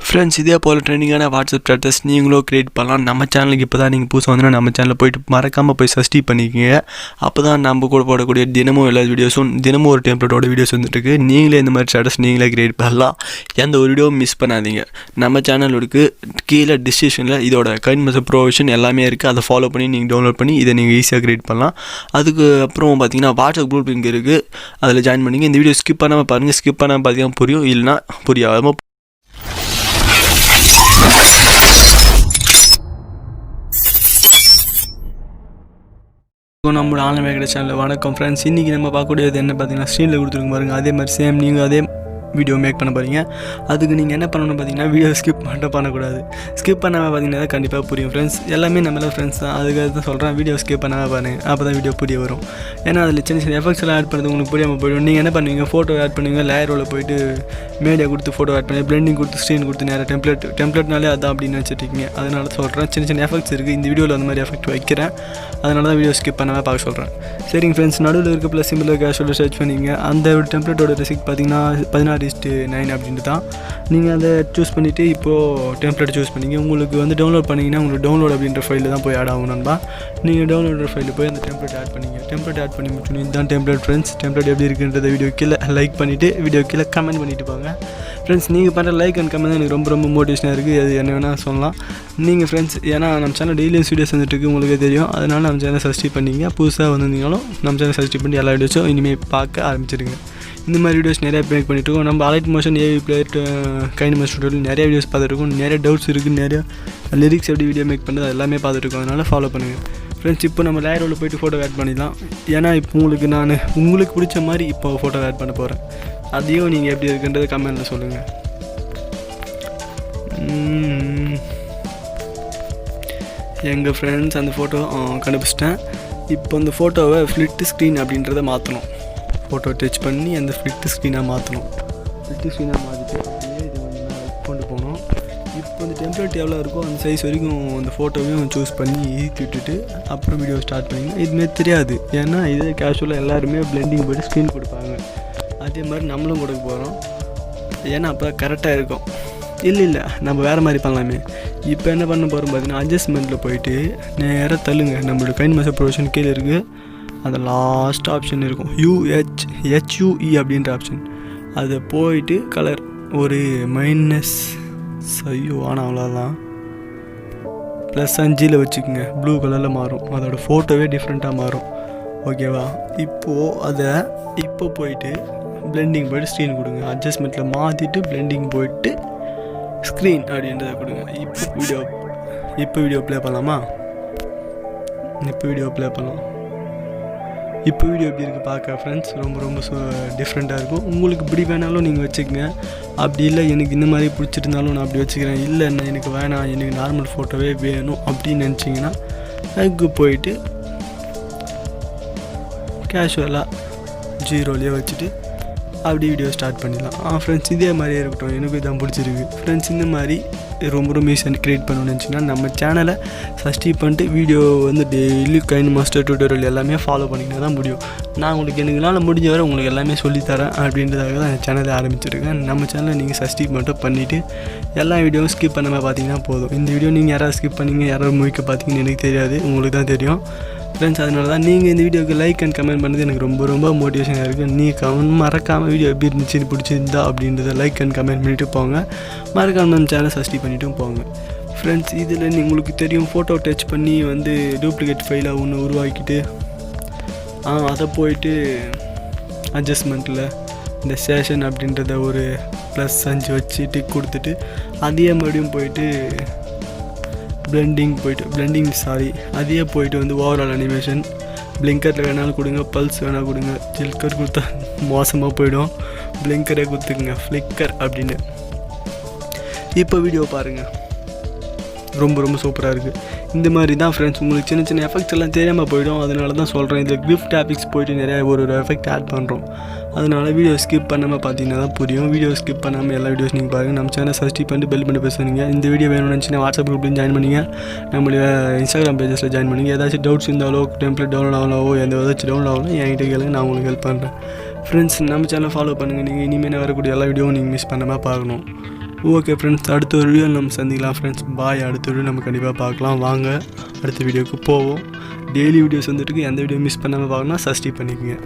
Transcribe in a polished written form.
Friends, இதே போல் ட்ரெண்டிங்கான WhatsApp status நீங்களும் க்ரியேட் பண்ணலாம். நம்ம சேனலுக்கு இப்போ தான் நீங்கள் புதுசாக வந்தீங்கன்னா நம்ம சேனலில் போய்ட்டு மறக்காமல் போய் சப்ஸ்கிரைப் பண்ணிக்கோங்க. அப்போ தான் நம்ம கூட போடக்கூடிய தினமும் எல்லா வீடியோஸும் தினமும் ஒரு டெம்ப்ளேட்டோட வீடியோஸ் வந்துட்டுருக்கு. நீங்களே இந்த மாதிரி ஸ்டேட்டஸ் நீங்களே க்ரியேட் பண்ணலாம். எந்த ஒரு வீடியோவும் மிஸ் பண்ணாதீங்க. நம்ம சேனலுக்கு கீழே டிஸ்கிரிப்ஷனில் இதோட கைன்மெஸ்டர் ப்ரொவிஷன் எல்லாமே இருக்குது. அதை ஃபாலோ பண்ணி நீங்கள் டவுன்லோட் பண்ணி இதை நீங்கள் ஈஸியாக க்ரியேட் பண்ணலாம். அதுக்கு அப்புறம் பார்த்தீங்கன்னா வாட்ஸ்அப் குரூப் இங்கே இருக்குது, அதில் ஜாயின் பண்ணிங்க. இந்த வீடியோ ஸ்கிப் பண்ணாமல் பாருங்கள். ஸ்கிப் பண்ணாமல் பார்த்தீங்கன்னா புரியும், இல்லைனா புரியாமல். நம்மளோட ஆன்லைன் வேகடா சேனலில் வணக்கம் ஃப்ரெண்ட்ஸ். இன்றைக்கி நம்ம பார்க்கக்கூடியது என்ன பார்த்தீங்கன்னா ஸ்க்ரீனில் கொடுத்துருங்க பாருங்கள். அதே மாதிரி சேம் நீங்கள் அதே வீடியோ மேக் பண்ண போகிறீங்க. அதுக்கு நீங்கள் என்ன பண்ணணும்னு பார்த்தீங்கன்னா வீடியோ ஸ்கிப் மட்டும் பண்ணக்கூடாது. ஸ்கிப் பண்ணாமல் பார்த்தீங்கன்னா கண்டிப்பாக புரியும் ஃப்ரெண்ட்ஸ். எல்லாமே நம்மள ஃப்ரெண்ட்ஸ் தான், அதுக்காக தான் சொல்கிறேன் வீடியோ ஸ்கிப் பண்ணாமல் பாருங்கள். அப்போ தான் வீடியோ புரிய வரும். ஏன்னா அதில் சின்ன சின்ன எஃபெக்ட்ஸ் எல்லாம் ஆட் பண்ணுறது உங்களுக்கு புரியாமல் போய்டும். நீங்கள் என்ன பண்ணுவீங்க, ஃபோட்டோ ஆட் பண்ணுவீங்க, லேயரோவில் போய்ட்டு மீடியா கொடுத்து ஃபோட்டோ ஆட் பண்ணி பிளெண்டிங் கொடுத்து ஸ்க்ரீன் கொடுத்து நேராக டெம்ப்ளேட்னாலே அதான் அப்படின்னு வச்சுருக்கீங்க. அதனால சொல்கிறேன் சின்ன சின்ன எஃபெக்ட்ஸ் இருக்குது. இந்த வீடியோவில் அந்த மாதிரி எஃபெக்ட் வைக்கிறேன். அதனால தான் வீடியோ ஸ்கிப் பண்ணாமல் பார்க்க சொல்கிறேன். சரிங்க ஃப்ரெண்ட்ஸ், நடுவில் இருக்க ப்ளஸ் சிம்பிள் கேஷுவல் சர்ச் பண்ணிங்க. அந்த டெம்ப்ளேட்டோட ரெசிப்ட் பார்த்தீங்கன்னா 16:9 அப்படின்ட்டு தான். நீங்கள் அதை சூஸ் பண்ணிவிட்டு இப்போது டெம்ப்ளேட் சூஸ் பண்ணிங்க. உங்களுக்கு வந்து டவுன்லோட் பண்ணிங்கன்னா உங்களுக்கு டவுன்லோட் அப்படின்ற ஃபைலில் தான் போய் ஆட் ஆகும் நண்பா. நீங்கள் டவுன்லோட் ஃபைலில் போய் அந்த டெம்ப்ளேட் ஆட் பண்ணிங்க. டெம்ப்ளேட் ஆட் பண்ணி முடிச்சோம். இதுதான் டெம்ப்ளேட் ஃப்ரெண்ட்ஸ். டெம்ப்ளேட் எப்படி இருக்குன்றத வீடியோ கீழே லைக் பண்ணிவிட்டு வீடியோ கீழே கமெண்ட் பண்ணிவிட்டு போங்க ஃப்ரெண்ட்ஸ். நீங்கள் பண்ணுற லைக் அண்ட் கமெண்ட் எனக்கு ரொம்ப ரொம்ப மோட்டிவேஷனாக இருக்குது. அது என்ன வேணால் சொல்லலாம் நீங்கள் ஃப்ரெண்ட்ஸ். ஏன்னா நம்ம சேனல் டெய்லியும் வீடியோஸ் வந்துட்டுருக்கு, உங்களுக்கு தெரியும். அதனால் நம்ம சேனல் சப்ஸ்கிரைப் பண்ணிங்க. புதுசாக வந்திருந்தீங்களும் நம்ம சேனல் சப்ஸ்கிரைப் பண்ணி எல்லா வீடியோஸும் இனிமேல் பார்க்க ஆரம்பிச்சிடுங்க. இந்த மாதிரி வீடியோஸ் நிறையா மேக் பண்ணிட்டுருக்கோம். நம்ம அலைட் மோஷன் ஏவி பிளேயர் கைனமாஸ்டர் நிறைய வீடியோஸ் பார்த்துருக்கோம். நிறைய டவுட்ஸ் இருக்குது, நிறைய லிரிக்ஸ் எப்படி வீடியோ மேக் பண்ணுறது எல்லாமே பார்த்துருக்கோம். அதனால் ஃபாலோ பண்ணுங்கள் ஃப்ரெண்ட்ஸ். இப்போ நம்ம லேயரோவில் போய்ட்டு ஃபோட்டோ ஆட் பண்ணிடலாம். ஏன்னா இப்போ உங்களுக்கு பிடிச்ச மாதிரி இப்போ ஃபோட்டோ ஆட் பண்ண போகிறேன். அதையும் நீங்கள் எப்படி இருக்குன்றது கமெண்ட்டில் சொல்லுங்கள். எங்கள் ஃப்ரெண்ட்ஸ் அந்த ஃபோட்டோ கண்டுபிடிச்சிட்டேன். இப்போ அந்த ஃபோட்டோவை ஃப்ளிட் ஸ்க்ரீன் அப்படின்றத மாற்றணும். ஃபோட்டோ டச் பண்ணி அந்த ஃப்ளிட் ஸ்க்ரீனாக மாற்றணும். ஃப்ளிட் ஸ்க்ரீனாக மாற்றிட்டு அப்படியே இது வந்து கொண்டு போகணும். இப்போ அந்த டெம்ப்ளேட் எவ்வளோ இருக்கோ அந்த சைஸ் வரைக்கும் அந்த ஃபோட்டோவையும் சூஸ் பண்ணி ஈர்த்தி விட்டுட்டு அப்புறம் வீடியோ ஸ்டார்ட் பண்ணிங்கன்னா இதுமாரி தெரியாது. ஏன்னா இதே கேஷுவலாக எல்லாருமே பிளெண்டிங் போய்ட்டு ஸ்க்ரீன் கொடுப்பாங்க. அதே மாதிரி நம்மளும் கொடுக்க போகிறோம். ஏன்னா அப்போ கரெக்டாக இருக்கும். இல்லை நம்ம வேறு மாதிரி பண்ணலாமே. இப்போ என்ன பண்ண போகிறோம் பார்த்தீங்கன்னா அட்ஜஸ்ட்மெண்ட்டில் போயிட்டு நேராக தள்ளுங்க. நம்மளோட கைன்மெஸ்டர் ப்ரொவிஷன் கீழே இருக்குது. அந்த லாஸ்ட் ஆப்ஷன் இருக்கும் HUE அப்படின்ற ஆப்ஷன். அதை போயிட்டு கலர் ஒரு -, ஆனால் அவ்வளோதான், +5 வச்சுக்கோங்க. ப்ளூ கலரில் மாறும். அதோடய ஃபோட்டோவே டிஃப்ரெண்ட்டாக மாறும். ஓகேவா? இப்போ போயிட்டு பிளெண்டிங் போய்ட்டு ஸ்க்ரீன் கொடுங்க. அட்ஜஸ்ட்மெண்ட்டில் மாற்றிட்டு பிளெண்டிங் போயிட்டு ஸ்க்ரீன் அப்படின்றத கொடுங்க. இப்போ வீடியோ ப்ளே பண்ணலாமா? இப்போ வீடியோ எப்படி இருக்குது பார்க்க ஃப்ரெண்ட்ஸ். ரொம்ப டிஃப்ரெண்ட்டாக இருக்கும். உங்களுக்கு இப்படி வேணாலும் நீங்கள் வச்சுக்கோங்க. அப்படி இல்லை எனக்கு இந்த மாதிரி பிடிச்சிருந்தாலும் நான் அப்படி வச்சுக்கிறேன். இல்லை எனக்கு வேணாம், எனக்கு நார்மல் ஃபோட்டோவே வேணும் அப்படின்னு நினச்சிங்கன்னா அதுக்கு போயிட்டு கேஷுவலாக 0லேயே வச்சுட்டு அப்படி வீடியோ ஸ்டார்ட் பண்ணிடலாம். ஃப்ரெண்ட்ஸ் இதே மாதிரியே இருக்கட்டும், எனக்கு இதான் பிடிச்சிருக்கு ஃப்ரெண்ட்ஸ். இந்த மாதிரி ரொம்ப ஈஸியாக க்ரியேட் பண்ணணும்னு நினச்சிங்கன்னா நம்ம சேனலை சப்ஸ்கிரைப் பண்ணிட்டு வீடியோ வந்து டெய்லி கைன்மாஸ்டர் டியூட்டோரியல் எல்லாமே ஃபாலோ பண்ணிங்கன்னா தான் முடியும். நான் உங்களுக்கு என்னால் முடிஞ்ச வரை உங்களுக்கு எல்லாமே சொல்லித்தரேன் அப்படின்றதாக தான் என் சேனலை ஆரம்பிச்சிருக்கேன். நம்ம சேனலை நீங்கள் சப்ஸ்கிரைப் மட்டும் பண்ணிவிட்டு எல்லா வீடியோவும் ஸ்கிப் பண்ணாமல் பார்த்தீங்கன்னா போதும். இந்த வீடியோ நீங்கள் யாராவது ஸ்கிப் பண்ணிங்க யாராவது முழிக்க பார்த்தீங்கன்னு எனக்கு தெரியாது, உங்களுக்கு தான் தெரியும் ஃப்ரெண்ட்ஸ். அதனால தான் நீங்கள் இந்த வீடியோக்கு லைக் அண்ட் கமெண்ட் பண்ணுறது எனக்கு ரொம்ப மோட்டிவேஷனாக இருக்குது. நீ மறக்காமல் வீடியோ எப்படி இருந்துச்சு பிடிச்சிருந்தா அப்படின்றத லைக் அண்ட் கமெண்ட் பண்ணிவிட்டு போங்க. மறக்காமல் நம்ம சேனலை சப்ஸ்கிரைப் பண்ணிவிட்டும் போங்க ஃப்ரெண்ட்ஸ். இதில் உங்களுக்கு தெரியும் ஃபோட்டோ டச் பண்ணி வந்து டூப்ளிகேட் ஃபைலாக ஒன்று உருவாக்கிட்டு அதை போயிட்டு அட்ஜஸ்ட்மெண்ட்டில் இந்த சேஷன் அப்படின்றத ஒரு +5 வச்சு டிக் கொடுத்துட்டு அதே மறுபடியும் போயிட்டு அதையே போயிட்டு வந்து ஓவரால் அனிமேஷன் பிளிங்கரில் வேணாலும் கொடுங்க, பல்ஸ் வேணாலும் கொடுங்க. ஜில்கர் கொடுத்தா மோசமாக போயிடும். பிளிங்கரே கொடுத்துக்குங்க, ஃப்ளிக்கர் அப்படின்னு. இப்போ வீடியோ பாருங்கள், ரொம்ப சூப்பராக இருக்குது. இந்த மாதிரி தான் ஃப்ரெண்ட்ஸ். உங்களுக்கு சின்ன சின்ன எஃபெக்ட்ஸ் எல்லாம் தெரியாமல் போயிடும். அதனால தான் சொல்கிறேன். இதில் கிஃப்ட் டாபிக்ஸ் போய்ட்டு நிறையா ஒரு எஃபெக்ட் ஆட் பண்ணுறோம். அதனால் வீடியோ ஸ்கிப் பண்ணாமல் பார்த்தீங்கன்னா தான் புரியும். வீடியோ ஸ்கிப் பண்ணாமல் எல்லா வீடியோஸ் நீங்கள் பாருங்கள். நம்ம சேனல் சப்ஸ்கிரைப் பண்ணிட்டு பெல் பண்ணி பேசுவீங்க. இந்த வீடியோ வேணும்னு நினச்சின்னா வாட்ஸ்அப் குரூப்லையும் ஜாயின் பண்ணிங்க. நம்மளுடைய இன்ஸ்டாகிராம் பேஜஸில் ஜாயின் பண்ணிங்க. ஏதாச்சும் டவுட்ஸ் இருந்தாலோ டெம்ப்ளேட் டவுன்லோட் ஆகலாவோ ஏதாச்சும் டவுன்லோட் ஆகலாம் என்கிட்ட கேளுங்க, நான் உங்களுக்கு ஹெல்ப் பண்ணுறேன் ஃப்ரெண்ட்ஸ் நம்ம சேனலை ஃபாலோ பண்ணுங்கள். நீங்கள் இனிமேல் வரக்கூடிய எல்லா வீடியோவும் நீங்கள் மிஸ் பண்ணாமல் பார்க்கணும். ஓகே ஃப்ரெண்ட்ஸ், அடுத்த ஒரு வீடியோ நம்ம சந்திக்கலாம் ஃப்ரெண்ட்ஸ். பாய். அடுத்த வீடியோ நம்ம கண்டிப்பாக பார்க்கலாம். வாங்க அடுத்த வீடியோவுக்கு போவோம். டெய்லி வீடியோஸ் வந்துட்டு எந்த வீடியோ மிஸ் பண்ணாமல் பார்க்கணும், சப்ஸ்கிரைப் பண்ணிக்கோங்க.